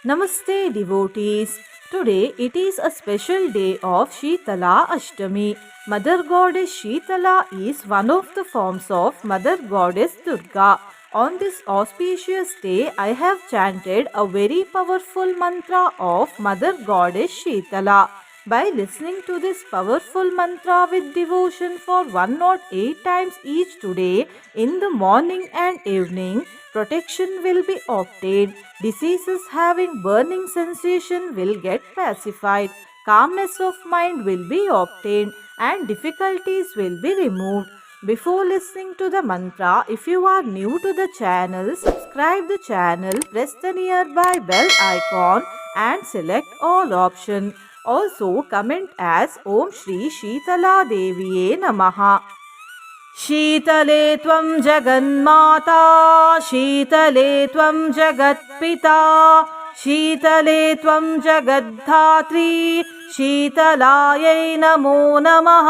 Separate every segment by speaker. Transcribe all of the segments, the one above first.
Speaker 1: Namaste devotees. Today it is a special day of Sheetala Ashtami. Mother Goddess Sheetala is one of the forms of Mother Goddess Durga. On this auspicious day, I have chanted a very powerful mantra of Mother Goddess Sheetala. By listening to this powerful mantra with devotion for 108 times each today, in the morning and evening, protection will be obtained. Diseases having burning sensation will get pacified. Calmness of mind will be obtained and difficulties will be removed. Before listening to the mantra, if you are new to the channel, subscribe the channel, press the nearby bell icon and select all option. Also comment as Om Shri Sheetala Deviye Namaha. शीतले त्वं जगन्माता शीतले त्वं जगत्पिता शीतले त्वं जगद्धात्री शीतलायै नमो नमः।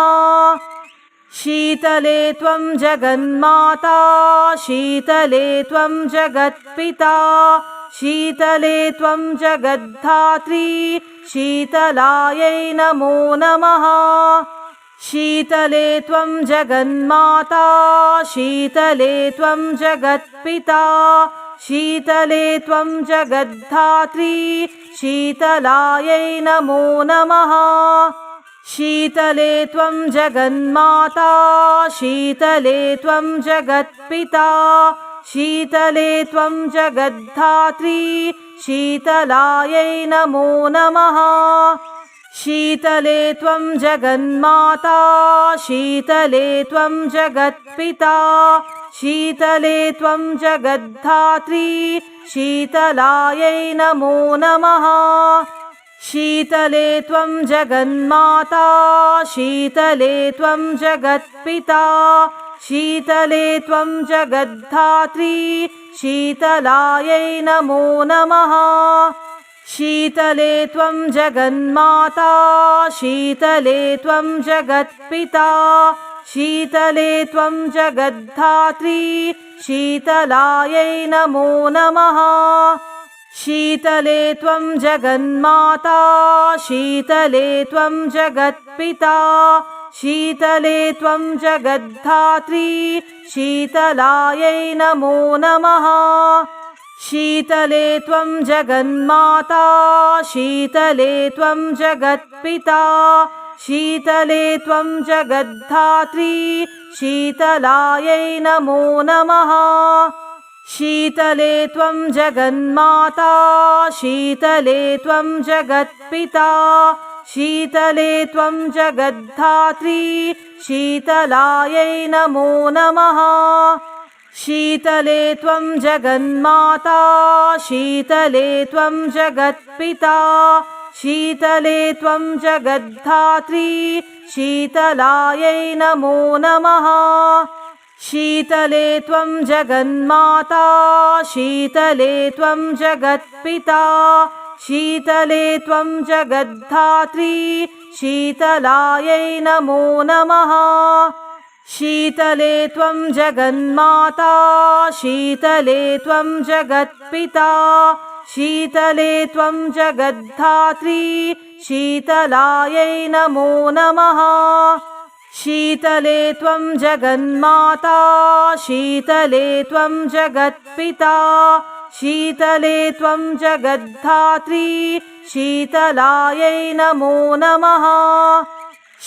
Speaker 1: शीतले त्वं जगन्माता शीतले त्वं जगत्पिता शीतले त्वं जगद्धात्री शीतलायै नमो नमः। शीतले त्वं जगन्माता शीतले त्वं जगत्पिता शीतले त्वं जगद्धात्री शीतलायै नमो नमः। शीतले त्वं जगन्माता शीतले त्वं जगत्पिता शीतले त्वं जगद्धात्री शीतलायै नमो नमः। शीतले त्वं जगन्माता शीतले त्वं जगत्पिता शीतले त्वं जगद्धात्री शीतलायै नमो नमः। शीतले त्वं जगन्माता शीतले त्वं जगत्पिता शीतले त्वं जगद्धात्री शीतलायै नमो नमः। शीतले त्वं जगन्माता शीतले त्वं जगत्पिता शीतले त्वं जगद्धात्री शीतलायै नमो नमः। शीतले त्वं जगन्माता शीतले त्वं जगत्पिता शीतले त्वं जगद्धात्री शीतलायै नमो नमः। शीतले त्वं जगन्माता शीतले त्वं जगत्पिता शीतले त्वं जगद्धात्री शीतलायै नमो नमः। शीतले त्वं जगन्माता शीतले त्वं जगत्पिता शीतले त्वं जगद्धात्री शीतलायै नमो नमः। शीतले त्वं जगन्माता शीतले त्वं जगत्पिता शीतले त्वं जगद्धात्री शीतलायै नमो नमः। शीतले त्वं जगन्माता शीतले त्वं जगत्पिता शीतले त्वं जगद्धात्री शीतलायै नमो नमः। शीतले त्वं जगन्माता शीतले त्वं जगत्पिता शीतले त्वं जगद्धात्री शीतलायै नमो नमः। शीतले त्वं जगन्माता शीतले त्वं जगत्पिता शीतले त्वं जगद्धात्री शीतलायै नमो नमः।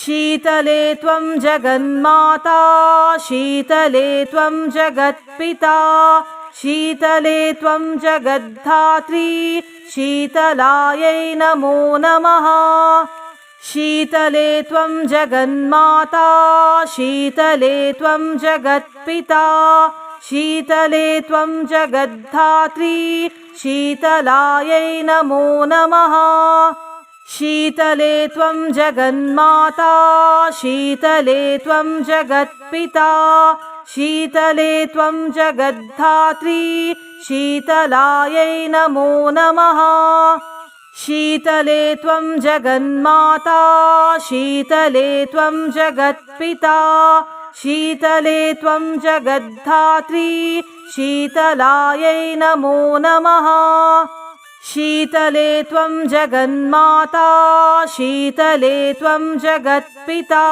Speaker 1: शीतले त्वं जगन्माता शीतले त्वं जगत्पिता शीतले त्वं जगद्धात्री शीतलायै नमो नमः। शीतले त्वं जगन्माता शीतले त्वं जगत्पिता शीतले त्वं जगद्धात्री शीतलायै नमो नमः। शीतले त्वं जगन्माता शीतले त्वं जगत्पिता शीतले त्वं जगद्धात्री शीतलायै नमो नमः। शीतले त्वं जगन्माता शीतले त्वं जगत्पिता शीतले त्वं जगद्धात्री शीतलायै नमो नमः। शीतले त्वं जगन्माता शीतले त्वं जगत्पिता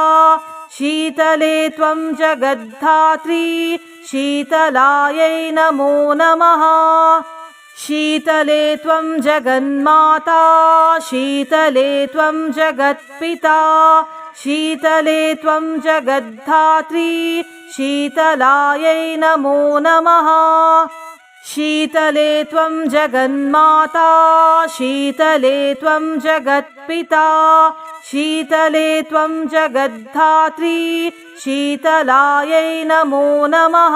Speaker 1: शीतले त्वं जगद्धात्री शीतलायै नमो नमः। शीतले त्वं जगन्माता शीतले त्वं जगत्पिता शीतले त्वं जगद्धात्री शीतलायै नमो नमः। शीतले त्वं जगन्माता शीतले त्वं जगत्पिता शीतले त्वं जगद्धात्री शीतलायै नमो नमः।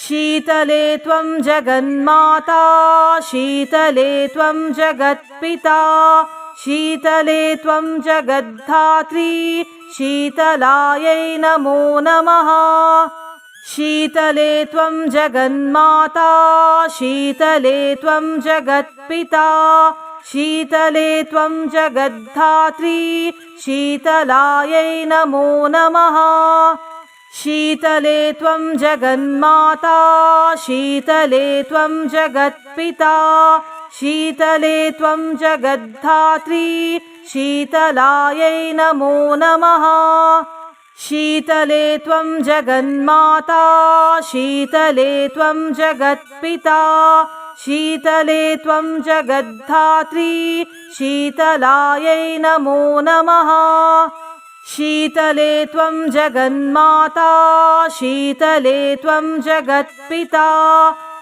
Speaker 1: शीतले त्वं जगन्माता शीतले त्वं जगत्पिता शीतले त्वं जगद्धात्री शीतलायै नमो नमः। शीतले त्वं जगन्माता शीतले त्वं जगत्पिता शीतले त्वं जगद्धात्री शीतलायै नमो नमः। शीतले त्वं जगन्माता शीतले त्वं जगत्पिता शीतले त्वं जगद्धात्री शीतलायै नमो नमः। शीतले त्वं जगन्माता शीतले त्वं जगत्पिता शीतले त्वं जगद्धात्री शीतलायै नमो नमः। शीतले त्वं जगन्माता शीतले त्वं जगत्पिता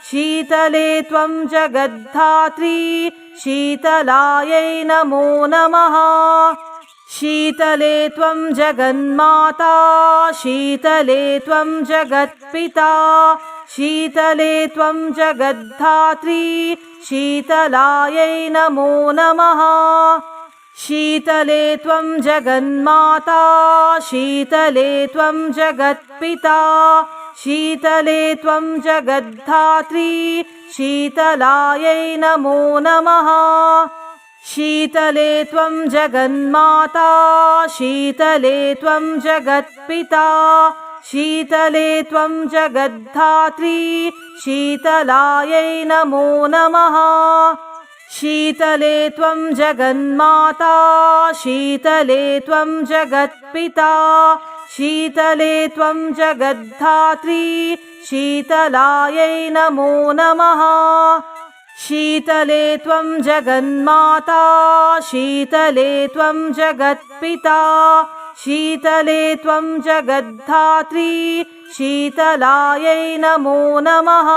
Speaker 1: शीतले त्वं जगद्धात्री शीतलायै नमो नमः। शीतले त्वं जगन्माता शीतले त्वं जगत्पिता शीतले त्वं जगद्धात्री शीतलायै नमो नमः। शीतले त्वं जगन्माता शीतले त्वं जगत्पिता शीतले त्वं जगद्धात्री शीतलायै नमो नमः। शीतले त्वं जगन्माता शीतले त्वं जगत्पिता शीतले त्वं जगद्धात्री शीतलायै नमो नमः। शीतले त्वं जगन्माता शीतले त्वं जगत्पिता शीतले त्वं जगद्धात्री शीतलायै नमो नमः। शीतले त्वं जगन्माता शीतले त्वं जगत्पिता शीतले त्वं जगद्धात्री शीतलायै नमो नमः।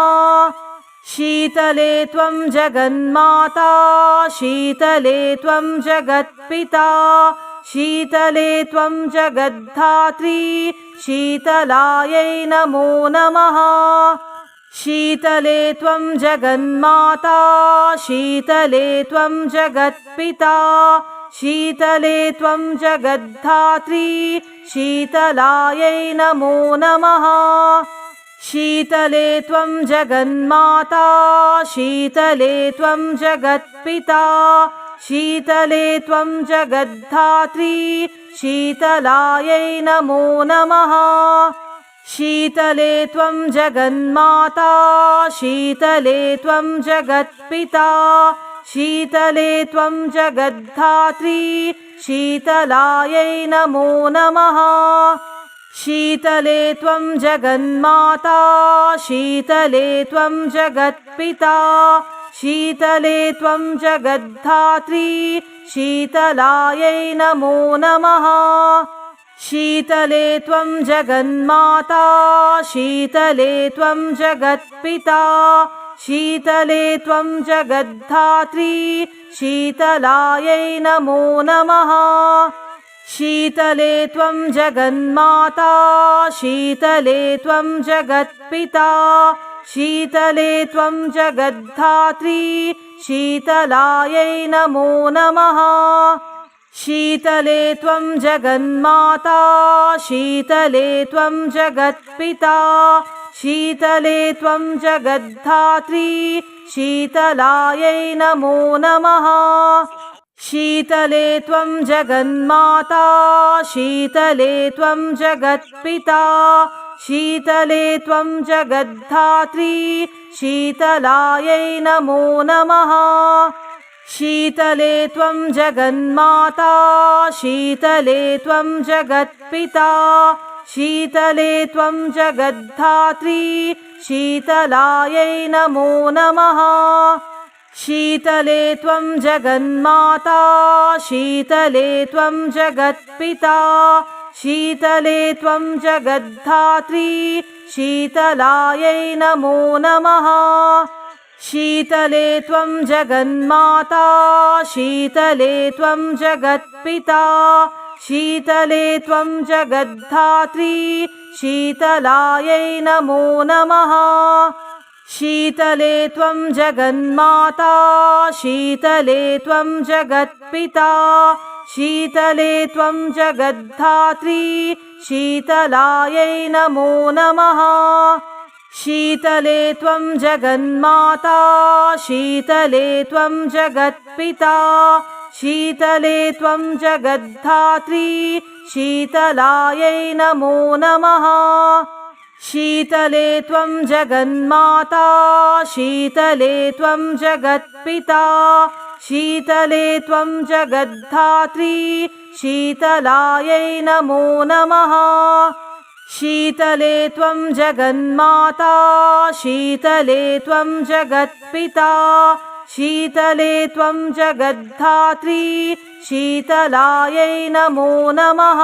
Speaker 1: शीतले त्वं जगन्माता शीतले त्वं जगत्पिता शीतले त्वं जगद्धात्री शीतलायै नमो नमः। शीतले त्वं जगन्माता शीतले त्वं जगत्पिता शीतले त्वं जगद्धात्री शीतलायै नमो नमः। शीतले त्वं जगन्माता शीतले त्वं जगत्पिता शीतले त्वं जगद्धात्री शीतलायै नमो नमः। शीतले त्वं जगन्माता शीतले त्वं जगत्पिता शीतले त्वं जगद्धात्री शीतलायै नमो नमः। शीतले त्वं जगन्माता शीतले त्वं जगत्पिता शीतले त्वं जगद्धात्री शीतलायै नमो नमः। शीतले त्वं जगन्माता शीतले त्वं जगत्पिता शीतले त्वं जगद्धात्री शीतलायै नमो नमः। शीतले त्वं जगन्माता शीतले त्वं जगत्पिता शीतले त्वं जगद्धात्री शीतलायै नमो नमः। शीतले त्वं जगन्माता शीतले त्वं जगत्पिता शीतले त्वं जगद्धात्री शीतलायै नमो नमः। शीतले त्वं जगन्माता शीतले त्वं जगत्पिता शीतले त्वं जगद्धात्री शीतलायै नमो नमः। शीतले त्वं जगन्माता शीतले त्वं जगत्पिता शीतले त्वं जगद्धात्री शीतलायै नमो नमः। शीतले त्वं जगन्माता शीतले त्वं जगत्पिता शीतले त्वं जगद्धात्री शीतलायै नमो नमः। शीतले त्वं जगन्माता शीतले त्वं जगत्पिता शीतले त्वं जगद्धात्री शीतलायै नमो नमः। शीतले त्वं जगन्माता शीतले त्वं जगत्पिता शीतले त्वं जगद्धात्री शीतलायै नमो नमः। शीतले त्वं जगन्माता शीतले त्वं जगत्पिता शीतले त्वं जगद्धात्री शीतलायै नमो नमः। शीतले त्वं जगन्माता शीतले त्वं जगत्पिता शीतले त्वं जगद्धात्री शीतलायै नमो नमः। शीतले त्वं जगन्माता शीतले त्वं जगत्पिता शीतले त्वं जगद्धात्री शीतलायै नमो नमः।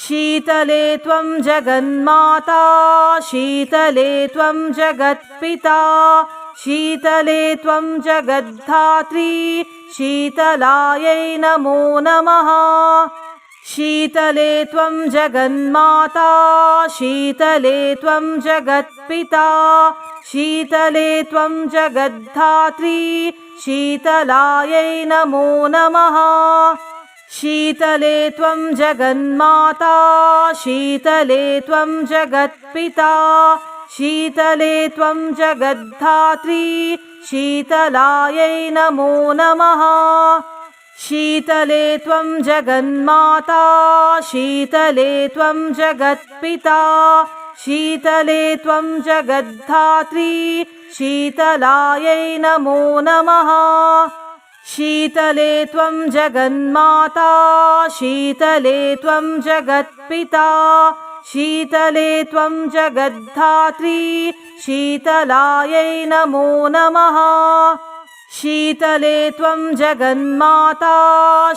Speaker 1: शीतले त्वं जगन्माता शीतले त्वं जगत्पिता शीतले त्वं जगद्धात्री शीतलायै नमो नमः। शीतले त्वं जगन्माता शीतले त्वं जगत्पिता शीतले त्वं जगद्धात्री शीतलायै नमो नमः। शीतले त्वं जगन्माता शीतले त्वं जगत्पिता शीतले त्वं जगद्धात्री शीतलायै नमो नमः। शीतले त्वं जगन्माता शीतले त्वं जगत्पिता शीतले त्वं जगद्धात्री शीतलायै नमो नमः। शीतले त्वं जगन्माता शीतले त्वं जगत्पिता शीतले त्वं जगद्धात्री शीतलायै नमो नमः। शीतले त्वं जगन्माता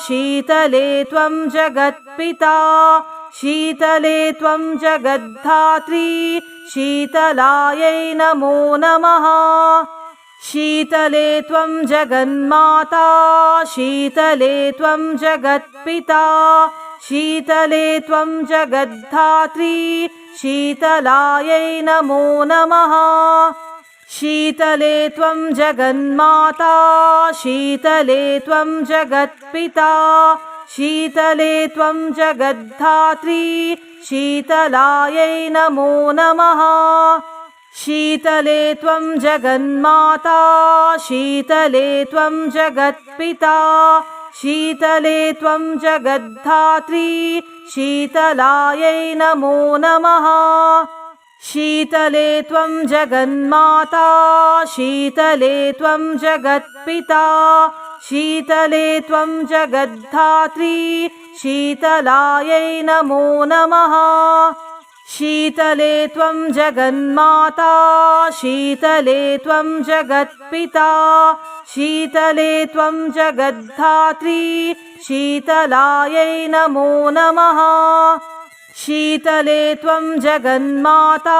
Speaker 1: शीतले त्वं जगत्पिता शीतले त्वं जगद्धात्री शीतलायै नमो नमः। शीतले त्वं जगन्माता शीतले त्वं जगत्पिता शीतले त्वं जगद्धात्री शीतलायै नमो नमः। शीतले त्वं जगन्माता शीतले त्वं जगत्पिता शीतले त्वं जगद्धात्री शीतलायै नमो नमः। शीतले त्वं जगन्माता शीतले त्वं जगत्पिता शीतले त्वं जगद्धात्री शीतलायै नमो नमः। शीतले त्वं जगन्माता शीतले त्वं जगत्पिता शीतले त्वं जगद्धात्री शीतलायै नमो नमः। शीतले त्वं जगन्माता शीतले त्वं जगत्पिता शीतले त्वं जगद्धात्री शीतलायै नमो नमः। शीतले त्वं जगन्माता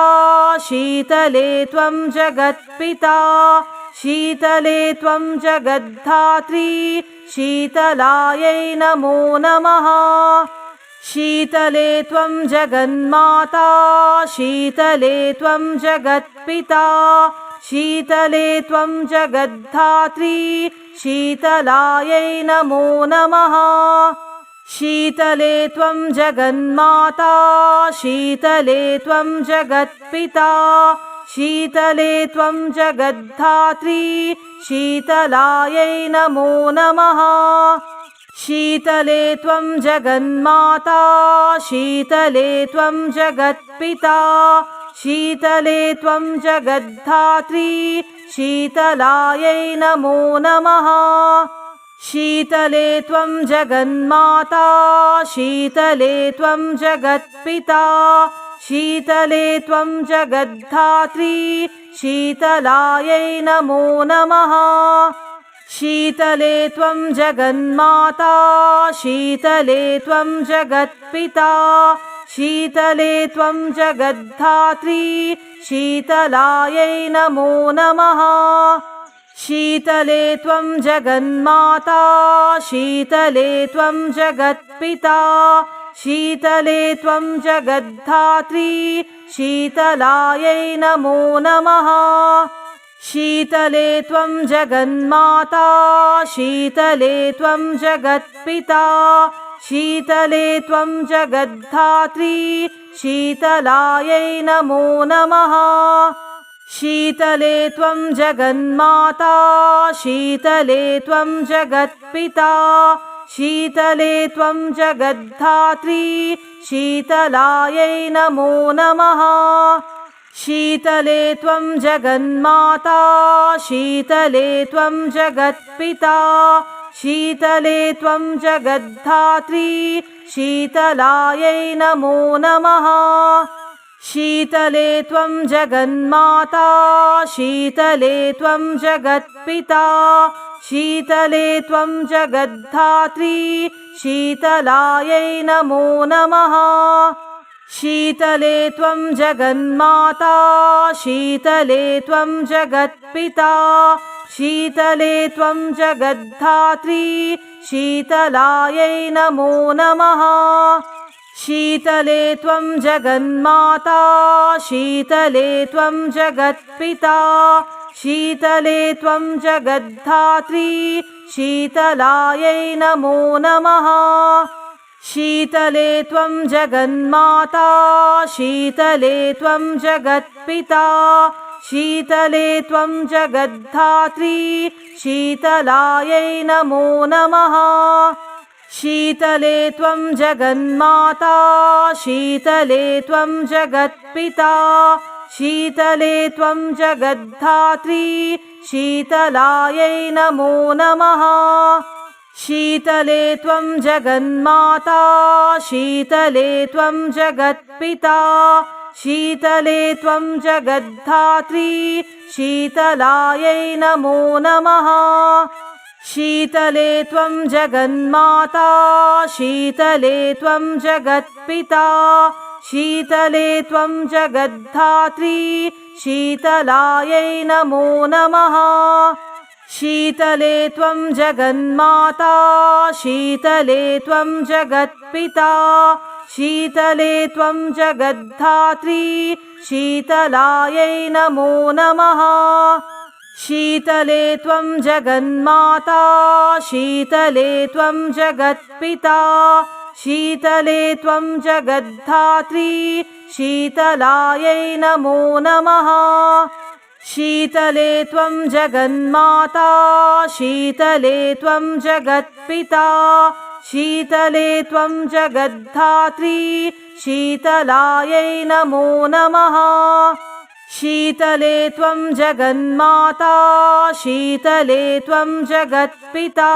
Speaker 1: शीतले त्वं जगत्पिता शीतले त्वं जगद्धात्री शीतलायै नमो नमः। शीतले त्वं जगन्माता शीतले त्वं जगत्पिता शीतले त्वं जगद्धात्री शीतलायै नमो नमः। शीतले त्वं जगन्माता शीतले त्वं जगत्पिता शीतले त्वं जगद्धात्री शीतलायै नमो नमः। शीतले त्वं जगन्माता शीतले त्वं जगत्पिता शीतले त्वं जगद्धात्री शीतलायै नमो नमः। शीतले त्वं जगन्माता शीतले त्वं जगत्पिता शीतले त्वं जगद्धात्री शीतलायै नमो नमः। शीतले त्वं जगन्माता शीतले त्वं जगत्पिता शीतले त्वं जगद्धात्री शीतलायै नमो नमः। शीतले त्वं जगन्माता शीतले त्वं जगत्पिता शीतले त्वं जगद्धात्री शीतलायै नमो नमः। शीतले त्वं जगन्माता शीतले त्वं जगत्पिता शीतले त्वं जगद्धात्री शीतलायै नमो नमः। शीतले त्वं जगन्माता शीतले त्वं जगत्पिता शीतले त्वं जगद्धात्री शीतलायै नमो नमः। शीतले त्वं जगन्माता शीतले त्वं जगत्पिता शीतले त्वं जगद्धात्री शीतलायै नमो नमः। शीतले त्वं जगन्माता शीतले त्वं जगत्पिता शीतले त्वं जगद्धात्री शीतलायै नमो नमः। शीतले त्वं जगन्माता शीतले त्वं जगत्पिता शीतले त्वं जगद्धात्री शीतलायै नमो नमः। शीतले त्वं जगन्माता शीतले त्वं जगत्पिता शीतले त्वं जगद्धात्री शीतलायै नमो नमः। शीतले त्वं जगन्माता शीतले त्वं जगत्पिता शीतले त्वं जगद्धात्री शीतलायै नमो नमः। शीतले त्वं जगन्माता शीतले त्वं जगत्पिता शीतले त्वं जगद्धात्री शीतलायै नमो नमः। शीतले त्वं जगन्माता शीतले त्वं जगत्पिता शीतले त्वं जगद्धात्री शीतलायै नमो नमः। शीतले त्वं जगन्माता शीतले त्वं जगत्पिता शीतले त्वं जगद्धात्री शीतलायै नमो नमः। शीतले त्वं जगन्माता शीतले त्वं जगत्पिता शीतले त्वं जगद्धात्री शीतलायै नमो नमः। शीतले त्वं जगन्माता शीतले त्वं जगत्पिता शीतले त्वं जगद्धात्री शीतलायै नमो नमः। शीतले त्वं जगन्माता शीतले त्वं जगत्पिता शीतले त्वं जगद्धात्री शीतलायै नमो नमः। शीतले त्वं जगन्माता शीतले त्वं जगत्पिता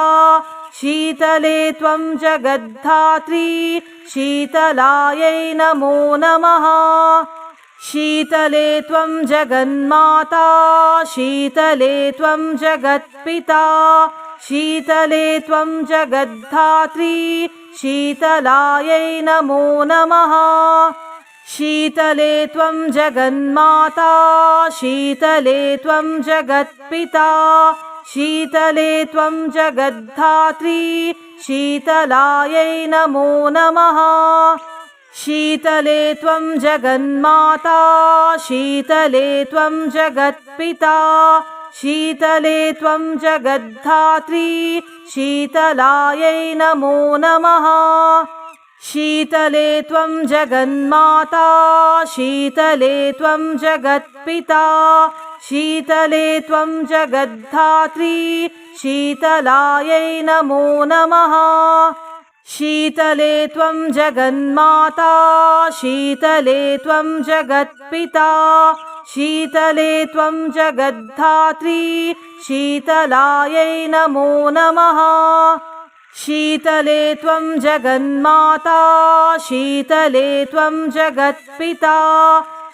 Speaker 1: शीतले त्वं जगद्धात्री शीतलायै नमो नमः। शीतले त्वं जगन्माता शीतले त्वं जगत्पिता शीतले त्वं जगद्धात्री शीतलायै नमो नमः। शीतले त्वं जगन्माता शीतले त्वं जगत्पिता शीतले त्वं जगद्धात्री शीतलायै नमो नमः। शीतले त्वं जगन्माता शीतले त्वं जगत्पिता शीतले त्वं जगद्धात्री शीतलायै नमो नमः। शीतले त्वं जगन्माता शीतले त्वं जगत्पिता शीतले त्वं जगद्धात्री शीतलायै नमो नमः। शीतले त्वं जगन्माता शीतले त्वं जगत्पिता शीतले त्वं जगद्धात्री शीतलायै नमो नमः। शीतले त्वं जगन्माता शीतले त्वं जगत्पिता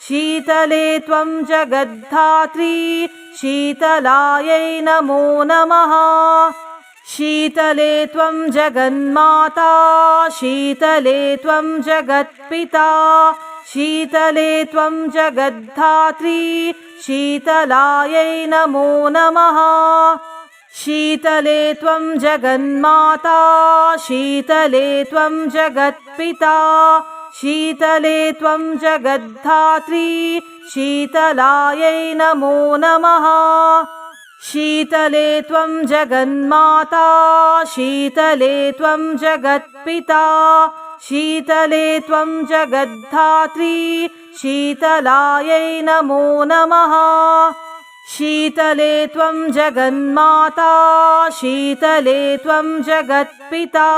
Speaker 1: शीतले त्वं जगद्धात्री शीतलायै नमो नमः। शीतले त्वं जगन्माता शीतले त्वं जगत्पिता शीतले त्वं जगद्धात्री शीतलायै नमो नमः। शीतले त्वं जगन्माता शीतले त्वं जगत्पिता शीतले त्वं जगद्धात्री शीतलायै नमो नमः। शीतले त्वं जगन्माता शीतले त्वं जगत्पिता शीतले त्वं जगद्धात्री शीतलायै नमो नमः। शीतले त्वं जगन्माता शीतले त्वं जगत्पिता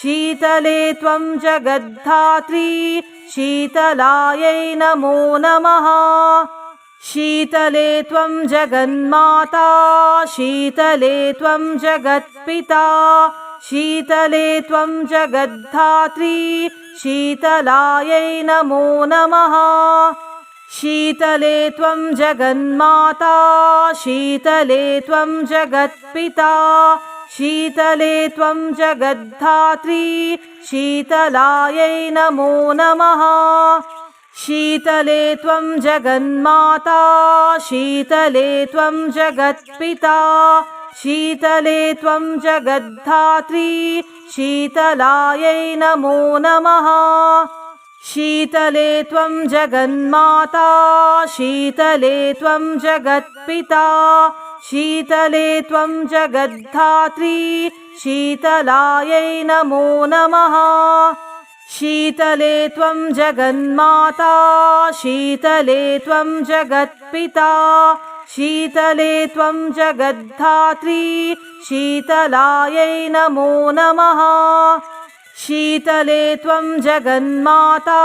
Speaker 1: शीतले त्वं जगद्धात्री शीतलायै नमो नमः। शीतले त्वं जगन्माता शीतले त्वं जगत्पिता शीतले त्वं जगद्धात्री शीतलायै नमो नमः। शीतले त्वं जगन्माता शीतले त्वं जगत्पिता शीतले त्वं जगद्धात्री शीतलायै नमो नमः। शीतले त्वं जगन्माता शीतले त्वं जगत्पिता शीतले त्वं जगद्धात्री शीतलायै नमो नमः। शीतले त्वं जगन्माता शीतले त्वं जगत्पिता शीतले त्वं जगद्धात्री शीतलायै नमो नमः। शीतले त्वं जगन्माता शीतले त्वं जगत्पिता शीतले त्वं जगद्धात्री शीतलायै नमो नमः। शीतले त्वं जगन्माता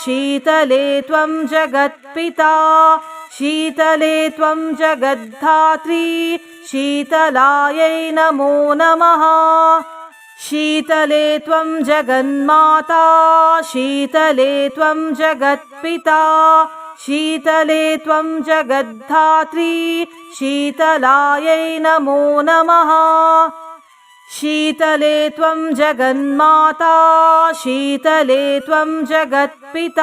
Speaker 1: शीतले त्वं जगत्पिता शीतले त्वं जगद्धात्री शीतलायै नमो नमः। शीतले त्वं जगन्माता शीतले त्वं जगत्पिता शीतले त्वं जगद्धात्री शीतलायै नमो नमः। शीतले त्वं जगन्माता शीतले त्वं जगत्पिता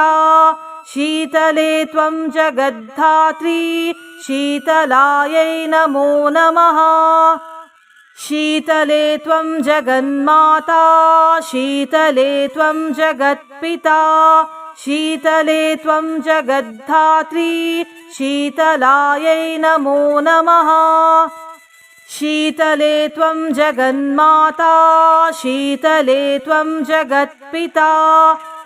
Speaker 1: शीतले त्वं जगद्धात्री शीतलायै नमो नमः। शीतले त्वं जगन्माता शीतले त्वं जगत्पिता शीतले त्वं जगद्धात्री शीतलायै नमो नमः। शीतले त्वं जगन्माता शीतले त्वं जगत्पिता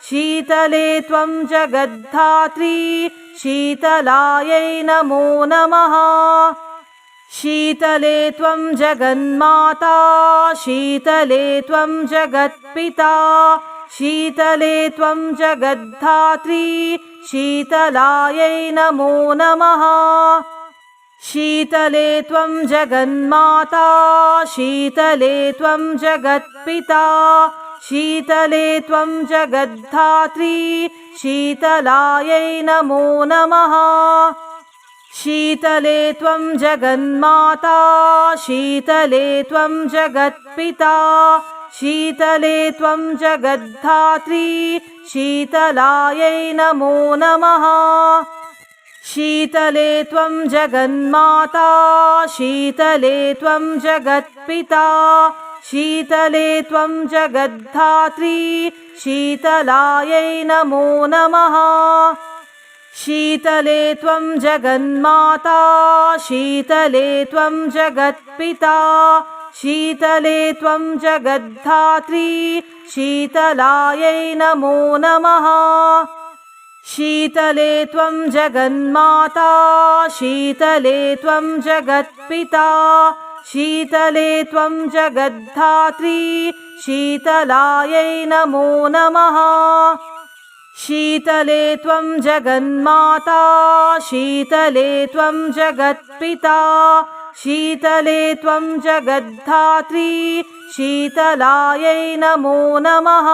Speaker 1: शीतले त्वं जगद्धात्री शीतलायै नमो नमः। शीतले त्वं जगन्माता शीतले त्वं जगत्पिता शीतले त्वं जगद्धात्री शीतलायै नमो नमः। शीतले त्वं जगन्माता शीतले त्वं जगत्पिता शीतले त्वं जगद्धात्री शीतलायै नमो नमः। शीतले त्वं जगन्माता शीतले त्वं जगत्पिता शीतले त्वं जगद्धात्री शीतलायै नमो नमः। शीतले त्वं जगन्माता शीतले त्वं जगत्पिता शीतले त्वं जगद्धात्री शीतलायै नमो नमः। शीतले त्वं जगन्माता शीतले त्वं जगत्पिता शीतले त्वं जगद्धात्री शीतलायै नमो नमः। शीतले त्वं जगन्माता शीतले त्वं जगत्पिता शीतले त्वं जगद्धात्री शीतलायै नमो नमः। शीतले त्वं जगन्माता शीतले त्वं जगत्पिता शीतले त्वं जगद्धात्री शीतलायै नमो नमः।